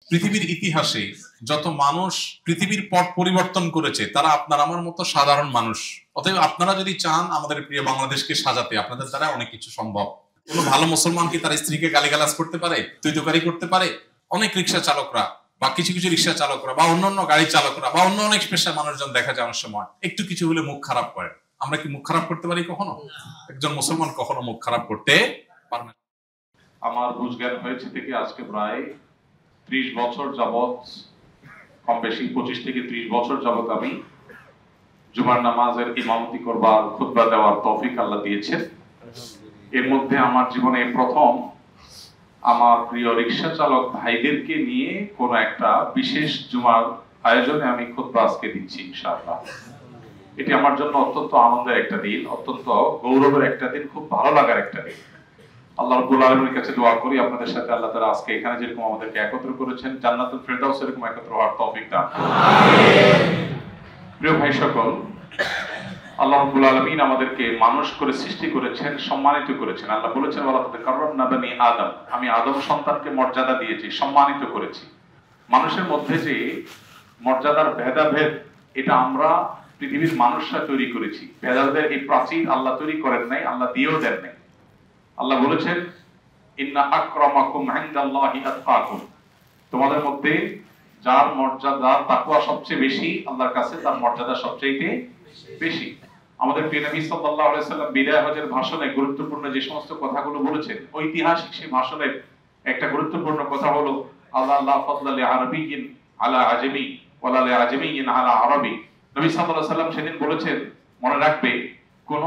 পৃথিবীর ইতিহাসে যত মানুষ পৃথিবীর পট পরিবর্তন করেছে তারা আপনার আমার মতো সাধারণ মানুষ। অতএব আপনারা যদি চান আমাদের প্রিয় বাংলাদেশকে সাজাতে, আপনাদের দ্বারা অনেক কিছু সম্ভব। কোনো ভালো মুসলমান কি তার স্ত্রীকে গালিগালাজ করতে পারে, তুই-তোকারি করতে পারে? অনেক রিক্সা চালকরা বা কিছু কিছু রিক্সা চালকরা বা অন্যান্য গাড়ি চালকরা বা অন্য অনেক পেশার মানুষজন দেখা যায় অনেক সময় একটু কিছু হলে মুখ খারাপ করে। আমরা কি মুখ খারাপ করতে পারি কখনো? একজন মুসলমান কখনো মুখ খারাপ করতে পারে না। আমার বুঝজ্ঞান হয়েছে থেকে আজকে প্রায় 30 বছর যাবৎ, কম বেশি 25 থেকে 30 বছর যাবৎ আমি জুমার নামাজের ইমামতি করবার, খুতবা দেওয়ার তৌফিক আল্লাহ দিয়েছেন। এর মধ্যে আমার জীবনে প্রথম আমার প্রিয় রিক্সা চালক ভাইদেরকে নিয়ে কোন একটা বিশেষ জুমার আয়োজনে আমি খুতবা আজকে দিচ্ছি ইনশাআল্লাহ। এটি আমার জন্য অত্যন্ত আনন্দের একটা দিন, অত্যন্ত গৌরবের একটা দিন, খুব ভালো লাগার একটা দিন। আল্লাহ রাব্বুল আলামিনের কাছে দোয়া করি আপনাদের সাথে আল্লাহ তাআলা আজকে এখানে যেরকম আমাদেরকে একত্র করেছেন জান্নাতুল ফেরদাউস এরকম একত্র হওয়ার তৌফিক দান করুন। প্রিয় ভাই সকল, আল্লাহ রাব্বুল আলামিন আমাদেরকে মানুষ করে সৃষ্টি করেছেন, সম্মানিত করেছেন। আল্লাহ বলেছেন ওয়ালাকাদ কাররামনা বানি আদম, আমি আদম সন্তানকে মর্যাদা দিয়েছি, সম্মানিত করেছি। মানুষের মধ্যে যে মর্যাদার ভেদাভেদ, এটা আমরা পৃথিবীর মানুষরা তৈরি করেছি। ভেদাভেদের এই প্রাচীর আল্লাহ তৈরি করেন নাই, আল্লাহ দিয়েও দেন নাই। আল্লাহ বলেছেন ইন্না আকরামাকুম ইনদাল্লাহি আতকাকুম, তোমাদের মধ্যে যার মর্যাদা, তাকওয়া সবচেয়ে বেশি আল্লাহর কাছে, তার মর্যাদা সবচেয়ে বেশি। আমাদের প্রিয় নবী সাল্লাল্লাহু আলাইহি সাল্লাম বিদায় হজের ভাষণে গুরুত্বপূর্ণ যে সমস্ত কথাগুলো বলেছেন, ঐতিহাসিক সেই ভাষণের একটা গুরুত্বপূর্ণ কথা হলো আল্লাহ লা ফাদলা লি আরাবিয়্যিন আলা আজমি ওয়ালা লি আজমিয়্যিন আলা আরবি। নবী সাল্লাল্লাহু আলাইহি সাল্লাম সেদিন বলেছেন, মনে রাখবে কোন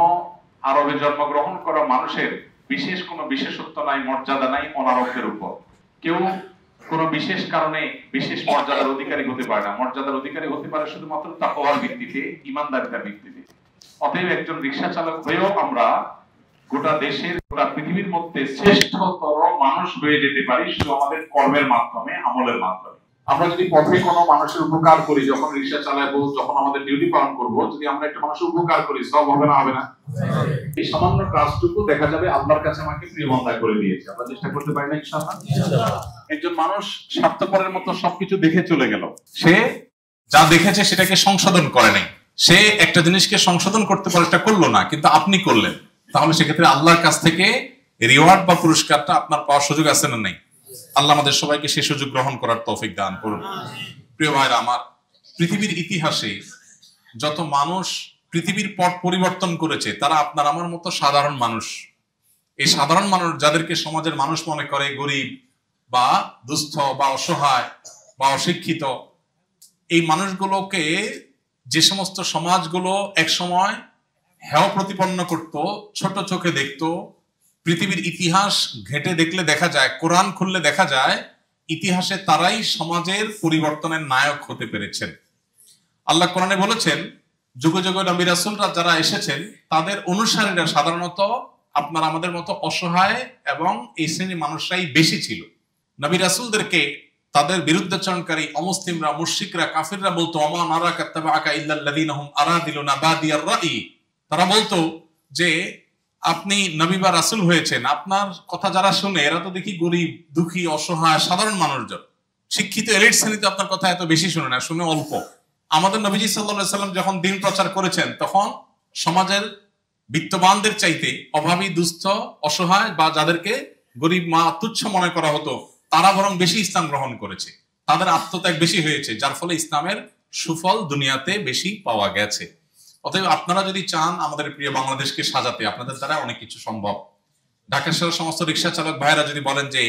আরবে জন্মগ্রহণ করা মানুষের বিশেষ কোনো বিশেষত্ব নাই, মর্যাদা নাই অনারবদের উপর। কেউ কোনো বিশেষ কারণে বিশেষ মর্যাদার অধিকারী হতে পারে না। মর্যাদার অধিকারী হতে পারে শুধুমাত্র তাকওয়ার ভিত্তিতে, ঈমানদারিতার ভিত্তিতে। অতএব একজন রিকশা চালক হয়েও আমরা গোটা দেশের, গোটা পৃথিবীর মধ্যে শ্রেষ্ঠতর মানুষ হয়ে যেতে পারি শুধু আমাদের কর্মের মাধ্যমে, আমলের মাধ্যমে। আমরা যদি পথে কোনো মানুষের উপকার করি, যখন রিকশা চালাবো, যখন আমাদের ডিউটি পালন করব, যদি আমরা একটা মানুষের উপকার করি, সব হবে না? হবে না? এই সামান্য কাজটুকু দেখা যাবে আল্লাহর কাছে আমাকে প্রিয় বান্দা করে দিয়েছে। আমরা চেষ্টা করতে পারি না ইনশাআল্লাহ? একজন মানুষ স্বার্থপরের মতো সবকিছু দেখে চলে গেল, সে যা দেখেছে সেটাকে সংশোধন করে নাই। সে একটা জিনিসকে সংশোধন করতে পারে, এটা করলো না, কিন্তু আপনি করলেন। তাহলে সেক্ষেত্রে আল্লাহর কাছ থেকে রিওয়ার্ড বা পুরস্কারটা আপনার পাওয়ার সুযোগ আছে না নাই? আল্লাহ আমাদের সবাইকে সেই সুযোগ গ্রহণ করার তৌফিক দান করুন। প্রিয় ভাইরা আমার, পৃথিবীর ইতিহাসে যত মানুষ পৃথিবীর পট পরিবর্তন করেছে তারা আপনার আমার মতো সাধারণ মানুষ। এই সাধারণ মানুষ যাদেরকে সমাজের মানুষ মনে করে গরিব বা দুস্থ বা অসহায় বা অশিক্ষিত, এই মানুষগুলোকে যে সমস্ত সমাজগুলো একসময় হেয় প্রতিপন্ন করত, ছোট চোখে দেখতো, পৃথিবীর ইতিহাস ঘেটে দেখলে দেখা যায়, কোরআন খুললে দেখা যায়, ইতিহাসে তারাই সমাজের পরিবর্তনের নায়ক হতে পেরেছেন। আল্লাহ কোরআনে বলেছেন যুগে যুগে নবী রাসূলরা যারা এসেছেন তাদের অনুসারীরা সাধারণত আপনার আমাদের মতো অসহায় এবং এই শ্রেণীর মানুষরাই বেশি ছিল। নবী রাসূলদেরকে তাদের বিরুদ্ধাচরণকারী অমুসলিমরা, মুশরিকরা, কাফিররা বলতো আমা নারাকা তাবাআকা ইল্লাল্লাযীনা হুম আরাদিলুনা বাদিয়ার রাই। তারা বলতো যে আপনি নবী বা রাসূল হয়েছেন, আপনার কথা যারা শুনে এরা তো দেখি গরিব, দুঃখী, অসহায়, সাধারণ মানুষজন। শিক্ষিত এলিট শ্রেণীতে আপনার কথা এত বেশি শুনে না, শুনে অল্প। আমাদের নবীজি সাল্লাল্লাহু আলাইহি সাল্লাম যখন দ্বীন প্রচার করেছেন তখন সমাজের বিত্তবানদের চাইতে অভাবী, দুস্থ, অসহায় বা যাদেরকে গরিব মা তুচ্ছ মনে করা হতো, তারা বরং বেশি ইসলাম গ্রহণ করেছে। তাদের আত্মত্যাগ বেশি হয়েছে, যার ফলে ইসলামের সুফল দুনিয়াতে বেশি পাওয়া গেছে। অতএব আপনারা যদি চান আমাদের প্রিয় বাংলাদেশকে সাজাতে, আপনাদের দ্বারা অনেক কিছু সম্ভব। ঢাকা শহরের সমস্ত রিক্সা চালক ভাইরা যদি বলেন যে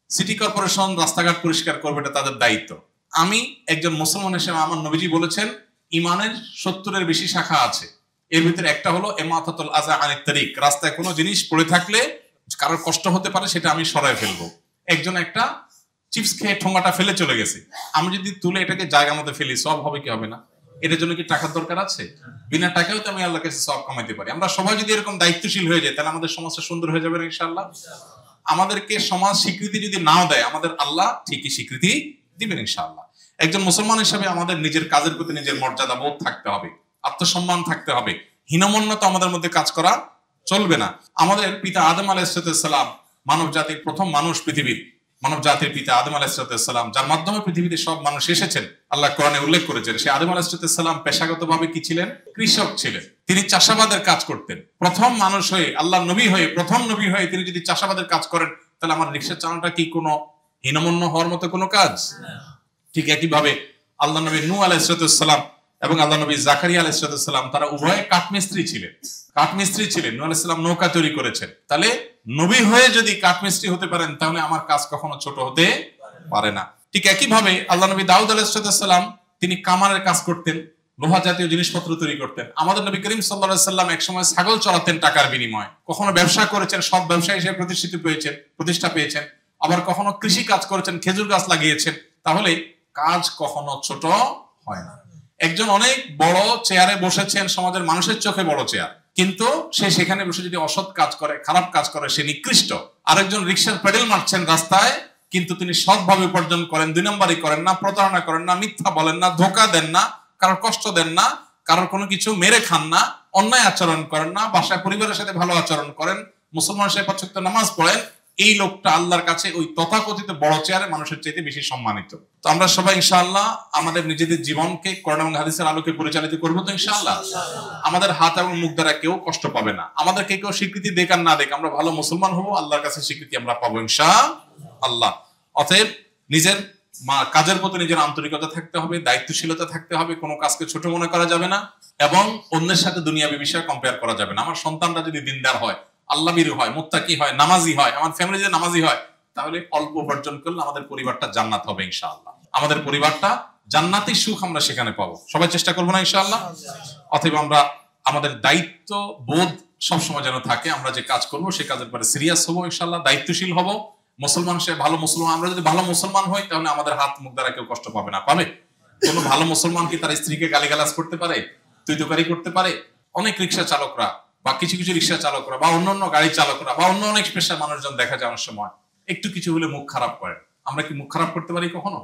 সিটি কর্পোরেশন রাস্তাঘাট পরিষ্কার করবে, এটা তাদের দায়িত্ব। আমি একজন মুসলমান হিসেবে আমার নবীজি বলেছেন ইমানের 70-এর বেশি শাখা আছে। এর ভিতরে একটা হলো ইমাতাতুল আযা আনিত তারিক, রাস্তায় কোনো জিনিস পড়ে থাকলে কারোর কষ্ট হতে পারে সেটা আমি সরায় ফেলবো। একজন একটা চিপস খেয়ে ঠোঙাটা ফেলে চলে গেছে, আমি যদি তুলে এটাকে জায়গা মতো ফেলি, সব হবে কি হবে না? এটার জন্য কি টাকার দরকার আছে? বিনা টাকাও তো আমি আল্লাহর কাছে সওয়াব কামাইতে পারি। আমরা সবাই যদি এরকম দায়িত্বশীল হয়ে যাই তাহলে আমাদের সমাজটা সুন্দর হয়ে যাবে ইনশাআল্লাহ। আমাদেরকে সমাজ স্বীকৃতি যদি নাও দেয়, আমাদের আল্লাহ ঠিকই স্বীকৃতি দিবেন ইনশাআল্লাহ। একজন মুসলমান হিসেবে আমাদের নিজের কাজের প্রতি নিজের মর্যাদা বোধ থাকতে হবে, আত্মসম্মান থাকতে হবে। হীনমন্যতা আমাদের মধ্যে কাজ করা চলবে না। আমাদের পিতা আদম আলাইহিস সালাম মানব জাতির প্রথম মানুষ পৃথিবীর, মানব জাতির পিতা আদম আলাইহিস সালাম, যার মাধ্যমে পৃথিবীতে সব মানুষ এসেছেন, আল্লাহ কোরআনে উল্লেখ করেছেন, সেই আদম আলাইহিস সালাম পেশাগতভাবে কি ছিলেন? কৃষক ছিলেন। তিনি চাষাবাদের কাজ করতেন। প্রথম মানুষ হয়ে, আল্লাহ নবী হয়ে, প্রথম নবী হয়ে তিনি যদি চাষাবাদের কাজ করেন, তাহলে আমার রিকশা চালানোটা কি কোনো হীনমন্য হওয়ার মতো কোনো কাজ? ঠিক একইভাবে আল্লাহ নবী নূহ আলাইহিস সালাম এবং আল্লাহ নবী জাকারিয়া আলাইহিস সালাম, তারা উভয়ে কাঠমিস্ত্রি ছিলেন। কাঠমিস্ত্রি ছিলেন। নূহ আলাইহিস সালাম নৌকা তৈরি করেছেন। তাহলে নবী হয়ে যদি কাঠমিস্ত্রি হতে পারেন, তাহলে আমার কাজ কখনো ছোট হতে পারে না। ঠিক একইভাবে আল্লাহ নবী দাউদ আলাইহিস সালাম, তিনি কামারের কাজ করতেন, লোহা জাতীয় জিনিসপত্র তৈরি করতেন। আমাদের নবী করিম সাল্লাল্লাহু আলাইহি সাল্লাম একসময় ছাগল চড়াতেন টাকার বিনিময়ে। কখনো ব্যবসা করেছেন, সব ব্যবসায়ী হিসেবে প্রতিষ্ঠা পেয়েছেন। আবার কখনো কৃষি কাজ করেছেন, খেজুর গাছ লাগিয়েছেন। তাহলে কাজ কখনো ছোট হয় না। একজন অনেক বড় চেয়ারে বসেছেন, সমাজের মানুষের চোখে বড় চেয়ার, কিন্তু সে সেখানে বসে যদি অসৎ কাজ করে, খারাপ কাজ করে, সে নিকৃষ্ট। আরেকজন রিকশার পেডেল মারছেন রাস্তায়, কিন্তু তিনি সৎভাবে উপার্জন করেন, 2 নম্বরই করেন না, প্রতারণা করেন না, মিথ্যা বলেন না, ধোঁকা দেন না, কারোর কষ্ট দেন না, কারোর কোনো কিছু মেরে খান না, অন্যায় আচরণ করেন না, বাসায় পরিবারের সাথে ভালো আচরণ করেন, মুসলমান সাহেব 5 ওয়াক্ত নামাজ পড়েন, এই লোকটা আল্লাহর কাছে ওই তথাকথিত বড় চেয়ারে মানুষের চাইতে বেশি সম্মানিত। তো আমরা সবাই ইনশাআল্লাহ আমাদের নিজেদের জীবনকে কোরআন এবং হাদিসের আলোকে পরিচালিত করবো তো ইনশাআল্লাহ। আমাদের হাত এবং মুখ দ্বারা কেউ কষ্ট পাবে না। আমাদেরকে কেউ স্বীকৃতি দেখ আর না দেখ, আমরা ভালো মুসলমান হবো, আল্লাহর কাছে স্বীকৃতি আমরা পাবো ইনশাআল্লাহ। অতএব নিজের কাজের প্রতি নিজের আন্তরিকতা থাকতে হবে, দায়িত্বশীলতা থাকতে হবে, কোনো কাজকে ছোট মনে করা যাবে না, এবং অন্যের সাথে দুনিয়াবী বিষয়ে কম্পেয়ার করা যাবে না। আমার সন্তানরা যদি দিনদার হয়, আল্লাহভীরু হয়, মুত্তাকি হয়, নামাজি হয়, আমার ফ্যামিলি যদি নামাজি হয়, তাহলে অল্প উপার্জন করলে আমাদের পরিবারটা জান্নাত হবে ইনশাআল্লাহ। আমাদের পরিবারটা জান্নাতি সুখ আমরা সেখানে পাবো। সবাই চেষ্টা করবো না ইনশাআল্লাহ? অথবা আমরা আমাদের দায়িত্ব বোধ সবসময় যেন থাকে, আমরা যে কাজ করবো সে কাজের পরে সিরিয়াস হবো ইনশাআল্লাহ, দায়িত্বশীল হব। মুসলমান সে ভালো মুসলমান, আমরা যদি ভালো মুসলমান হই, তাহলে আমাদের হাত মুখ দ্বারা কেউ কষ্ট পাবে না। পাবে? কোনো ভালো মুসলমান কি তার স্ত্রীকে গালিগালাজ করতে পারে, তুই তোকারি করতে পারে? অনেক রিক্সা চালকরা বা কিছু কিছু রিক্সা চালকরা বা অন্যান্য গাড়ি চালকরা বা অন্য অনেক পেশার মানুষজন দেখা যায় অনেক সময় একটু কিছু হলে মুখ খারাপ করেন। আমরা কি মুখ খারাপ করতে পারি কখনো?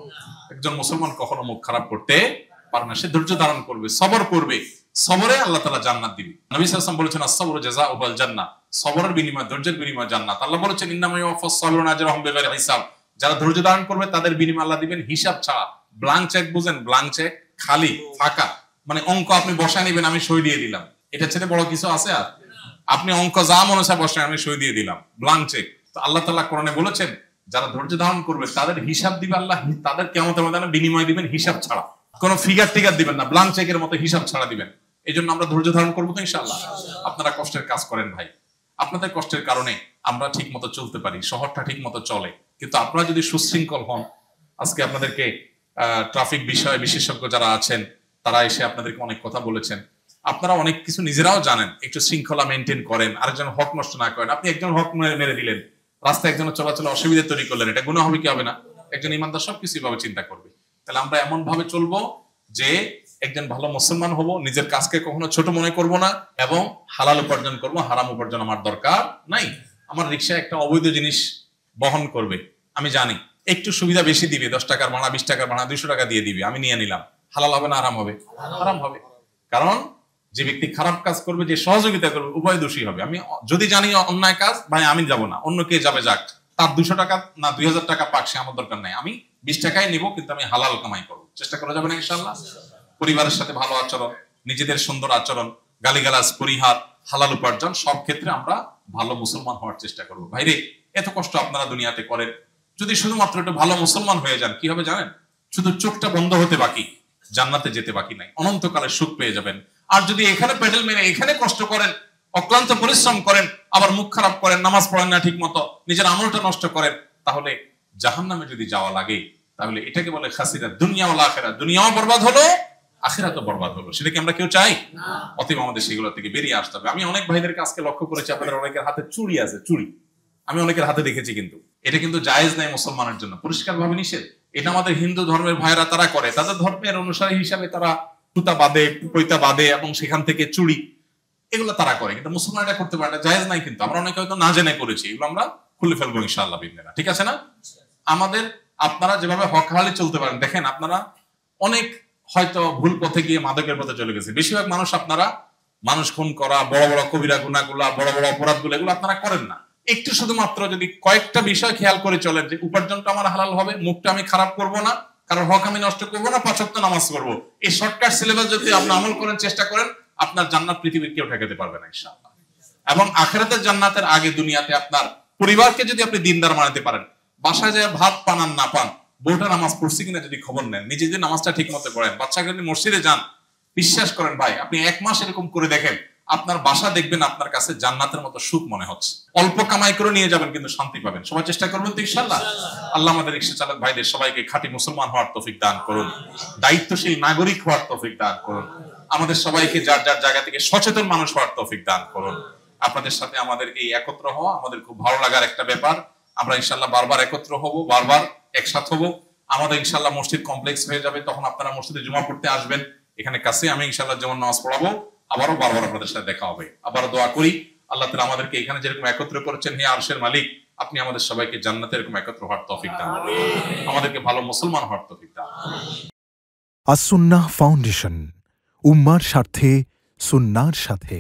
একজন মুসলমান কখনো মুখ খারাপ করতে পারে না। সে ধৈর্য ধারণ করবে, সবর করবে, সবরে আল্লাহ তাআলা জান্নাত দিবে। নবী সাল্লাল্লাহু আলাইহি ওয়াসাল্লাম বলেছেন, আস-সাবরু জাযাউল জান্নাহ, সবরের বিনিময়, ধৈর্যের বিনিময় জান্নাত। আল্লাহ বলেছেন, ইন্নামা ইউওয়াফাস সাবিরুনা আজরাহুম বিগাইরি হিসাব, যারা ধৈর্য ধারণ করবে তাদের বিনিময় আল্লাহ দিবেন হিসাব ছাড়া। ব্ল্যাঙ্ক চেক বুঝেন? ব্ল্যাঙ্ক চেক, খালি ফাঁকা, মানে অঙ্ক আপনি বসায় নেবেন, আমি সই দিয়ে দিলাম, এটা ছেড়ে বড় কিছু আছে? আর আপনি অঙ্ক যা মনে হয় বসায়, আমি সই দিয়ে দিলাম, ব্ল্যাঙ্ক চেক। তো আল্লাহ তাআলা কোরআনে বলেছেন, যারা ধৈর্য ধারণ করবে তাদের হিসাব দিবে আল্লাহ, তাদের কিয়ামতের ময়দানে বিনিময় দিবেন হিসাব ছাড়া, কোনো ফিগার টিগার দিবেন না, ব্ল্যাঙ্ক চেকের মতো হিসাব ছাড়া দিবেন। এই জন্য আমরা ধৈর্য ধারণ করবো তো ইনশাআল্লাহ। আপনারা কষ্টের কাজ করেন ভাই, আপনাদের কষ্টের কারণে আমরা ঠিক মতো চলতে পারি, শহরটা ঠিক মতো চলে। কিন্তু আপনারা যদি সুশৃঙ্খল হন, আজকে আপনাদেরকে ট্রাফিক বিষয়ে বিশেষজ্ঞ যারা আছেন তারা এসে আপনাদেরকে অনেক কথা বলেছেন, আপনারা অনেক কিছু নিজেরাও জানেন, একটু শৃঙ্খলা মেনটেন করেন, আরেকজন হক নষ্ট না করেন। আপনি একজন হক মেরে দিলেন, রাস্তায় একজনের চলাচলে অসুবিধা তৈরি করলেন, এটা গুনাহ হবে কি হবে না? একজন ইমানদার সবকিছু ভাবে চিন্তা করবে। তাহলে আমরা এমন ভাবে চলবো যে একজন ভালো মুসলমান হব, নিজের কাজকে কখনো ছোট মনে করব না, এবং হালাল উপার্জন করব, হারাম উপার্জন আমার দরকার নাই। আমার রিকশা একটা অবৈধ জিনিস বহন করবে, আমি জানি একটু সুবিধা বেশি দিবে, 10 টাকার ভাড়া, 20 টাকার ভাড়া, 200 টাকা দিয়ে দিবে, আমি নিয়ে নিলাম, হালাল হবে না হারাম হবে? হারাম হবে। কারণ যে ব্যক্তি খারাপ কাজ করবে, যে সহযোগিতা করবে, উভয় দোষী হবে। আমি যদি জানি অন্যায় কাজ, ভাই আমি যাব না, অন্য কে যাবে, যাক, তার 200 টাকা না 2000 টাকা পাক, সে আমার দরকার নাই, আমি 20 টাকাই নিব, কিন্তু আমি হালাল কামাই করবো। চেষ্টা করা যাবে না ইনশাআল্লাহ? পরিবারের সাথে ভালো আচরণ, নিজেদের সুন্দর আচরণ, গালিগালাজ পরিহার, হালাল উপার্জন, সব ক্ষেত্রে আমরা ভালো মুসলমান হওয়ার চেষ্টা করবো। ভাইরে, এত কষ্ট আপনারা দুনিয়াতে করেন, যদি শুধুমাত্র একটু ভালো মুসলমান হয়ে যান, কি হবে জানেন? শুধু চোখটা বন্ধ হতে বাকি, জান্নাতে যেতে বাকি নাই, অনন্তকালের সুখ পেয়ে যাবেন। আর যদি এখানে পেডেল মেরে এখানে কষ্ট করেন, অক্লান্ত পরিশ্রম করেন, আবার মুখ খারাপ করেন, নামাজ পড়েন না ঠিক মতো, নিজের আমলটা নষ্ট করেন, তাহলে জাহান্নামে যদি যাওয়া লাগে, তাহলে এটাকে বলে খাসিরা দুনিয়া ওয়াল আখিরাত। দুনিয়াও বরবাদ হলো, আখিরাতও বরবাদ হলো। সেটা কি আমরা কেউ চাই? অতএব আমাদের সেগুলো থেকে বেরিয়ে আসতে হবে। আমি অনেক ভাইদেরকে আজকে লক্ষ্য করেছি, আপনাদের অনেকের হাতে চুড়ি আছে, চুড়ি আমি অনেকের হাতে দেখেছি, কিন্তু এটা কিন্তু জায়েজ নাই মুসলমানের জন্য, পরিষ্কার ভাবে নিষেধ। এটা আমাদের হিন্দু ধর্মের ভাইরা তারা করে, তাদের ধর্মের অনুসারী হিসাবে তারা সুতা বাঁধে, পৈতা বাঁধে, এবং সেখান থেকে চুড়ি, এগুলো তারা করে, কিন্তু মুসলমান এটা করতে পারে না, জায়েজ নাই। কিন্তু আমরা অনেকে হয়তো না জেনে করেছি, এগুলো আমরা খুলে ফেলবো ইনশাআল্লাহ বিদিনিল্লাহ। ঠিক আছে না? আমাদের, আপনারা যেভাবে হক হালালে চলতে পারেন, দেখেন আপনারা অনেক হয়তো ভুল পথে গিয়ে মাদকের পথে চলে গেছে। বেশিরভাগ মানুষ, আপনারা মানুষ খুন করা, বড় বড় কবিরা গুনাহগুলো, বড় বড় অপরাধগুলো, এগুলো আপনারা করেন না। একটু শুধুমাত্র যদি কয়েকটা বিষয় খেয়াল করে চলেন যে উপার্জনটা আমার হালাল হবে, মুখটা আমি খারাপ করব না, কারণ হক আমি নষ্ট করব না, 5 ওয়াক্ত নামাজ পড়বো, এই শর্টকাট সিলেবাস যদি আপনি আমল করেন, চেষ্টা করেন, আপনার জান্নাত পৃথিবীর কেউ ঠেকাতে পারবে না ইনশাআল্লাহ। এবং আখিরাতের জান্নাতের আগে দুনিয়াতে আপনার পরিবারকে যদি আপনি দিনদার বানাতে পারেন, বাসায় যায় ভাত পান আর না পান, বউটা নামাজ পড়ছে কিনা যদি খবর নেন, নিজে যদি নামাজটা ঠিক মতো পড়েন, বাচ্চাকে যদি মসজিদে যান, বিশ্বাস করেন ভাই, আপনি 1 মাস এরকম করে দেখেন, আপনার বাসা দেখবেন আপনার কাছে জান্নাতের মতো সুখ মনে হচ্ছে। অল্প কামাই করে নিয়ে যাবেন কিন্তু শান্তি পাবেন। সবাই চেষ্টা করবেন তো ইনশাআল্লাহ। আল্লাহ আমাদের রিকশা চালক ভাইদের সবাইকে খাঁটি মুসলমান হওয়ার তৌফিক দান করুন, দায়িত্বশীল নাগরিক হওয়ার তৌফিক দান করুন, আমাদের সবাইকে যার যার জায়গা থেকে সচেতন মানুষ হওয়ার তৌফিক দান করুন। আপনাদের সাথে আমাদের এই একত্র হওয়া আমাদের খুব ভালো লাগার একটা ব্যাপার। আমরা ইনশাআল্লাহ বারবার একত্র হব, বারবার একসাথে হব। আমাদের ইনশাআল্লাহ মসজিদ কমপ্লেক্স হয়ে যাবে, তখন আপনারা মসজিদে জুমা পড়তে আসবেন। এখানে কাছে আমি ইনশাআল্লাহ যেমন নামাজ পড়াবো, আবারও বারবার আপনাদের সাথে দেখা হবে। আবারও দোয়া করি আল্লাহ তাআলা আমাদেরকে এখানে যেরকম একত্র করেছেন, হে আরশের মালিক, আপনি আমাদের সবাইকে জান্নাতে এরকম একত্র হওয়ার তৌফিক দান করুন, আমাদেরকে ভালো মুসলমান হওয়ার তৌফিক দান করুন। আস-সুন্নাহ ফাউন্ডেশন, উম্মার স্বার্থে সুন্নাহর সাথে।